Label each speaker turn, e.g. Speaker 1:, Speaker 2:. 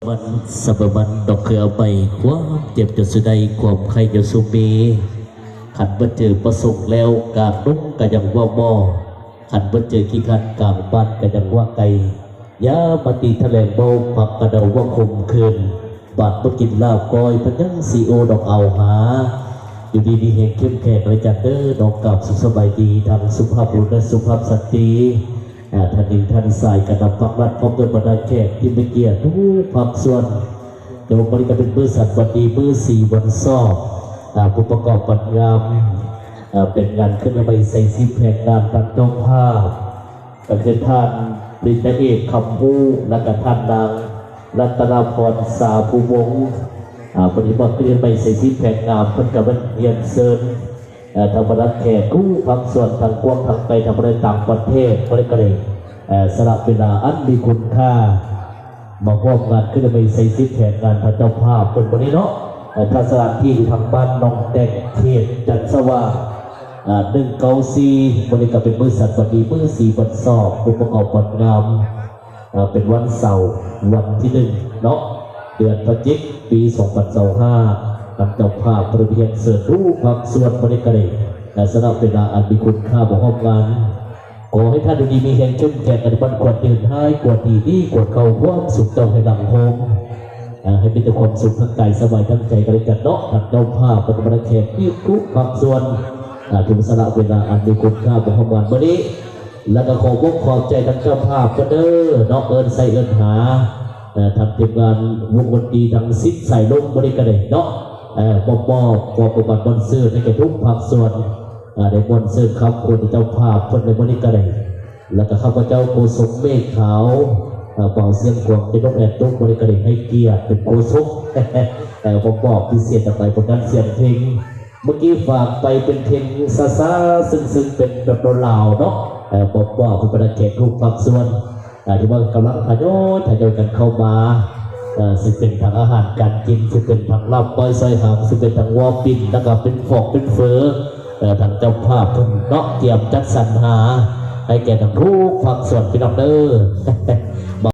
Speaker 1: มันสับมันดอกเครือใบความเจ็บจะสุดใดความใครจะสุมีขันบันเจอประสงค์แล้วกางนุ่งก็ยังว่าหม้อขันบันเจอขี้ขันกางบ้านก็ยังว่าไก่ยาปฏิทะเลโบผักกระเดาว่าคมคืนบาดมากินลาบก้อยพันยังซีโอดอกเอาหาอยู่ดีๆเห็นเข้มแข็งเลยจัดเด้อดอกกับสุขสบายดีทางสุภาพบุรุษและสุภาพสตรีท่านหนึ่งท่านสายกระดับฟังรัดพร้อมด้วยบรรดาแขกที่ไม่เกียรติทุกภาคส่วนโดยบริการเป็นมือสัตว์วันดีมือสี่วันซอบผู้ประกอบปัญญามเป็นงานขึ้นมาใส่ซีแพงงานตัดต้องภาพกับท่านปริญญาเอกคำพูและกับท่านนางรัตนาพรสาภูวงศ์ปฏิบัติขึ้นมาใส่ซีแพงงามเพิ่นกับเรียนเซิร์นทางบรรดาแขกกู้พักส่วนทางกว้างทางไกลทางประเทศต่างประเทศบริการสละเวลาอันมีคุณค่ามาร่วมงานขึ้นมาใส่ซีแพงงานพระเจ้าภาพเป็นวันนี้เนาะทางสถานที่ทางบ้านน้องแดงเขตจันทร์สว่าง194บริการเป็นมือสัตว์วันดีมือสี่วันสอบผู้ประกอบวันงามเป็นวันเสาร์วันที่1เนาะเดือนพฤศจิกายนปี2025กับเจ้าภาพประเพียงเสริมรูปความส่วนบริการและสำหรับเวลาอันมีคุณค่าของห้องงานขอให้ท่านดูดีมีแห่งชุ่มแก่กันบันกวดตื่นให้กวดดีที่กวดเข่าความสุขเจ้าให้ดังโฮมให้เป็นแต่ความสุขทั้งกายสบายทั้งใจกันเลยกันเนาะทางเจ้าภาพประการแขกที่ทุกความส่วนถึงสละเวลาอันมีคุณค่าของห้องงานวันนี้แล้วก็ขอบขอบใจทางเจ้าภาพก็เด้อเนาะเอิญใส่เอิญหาทำทีมงานวงดนตรีดังซิดใส่ลงบริการเนาะมอบความประวัติบนเสื้อในแก่ทุกภาคส่วนในบนเสื้อครับคนเจ้าภาพคนในบริการแล้วก็ข้าพเจ้าโกศลเมฆขาวเป่าเสียงกวางเป็นนกแอดตุ้งบริการให้เกียรติเป็นโกศลแต่ผมบอกพิเศษต่อไปผลงานเสียงเพลงเมื่อกี้ฝากไปเป็นเพลงซาซาซึ่งเป็นแบบลาวเนาะผมบอกเป็นประเด็นทุกภาคส่วนที่ว่ากำลังทยอยกันเข้ามาซึ่งเป็นทางอาหารการกินซึ่งเป็นทางลาบก้อยซอยหางซึ่งเป็นทางวอปินนะครับเป็นฟอกเป็นเฟอทางเจ้าภาพเนาะเตรียมจัดสรรหาให้แก่ทางทุกภาคส่วนพี่น้องเด้อ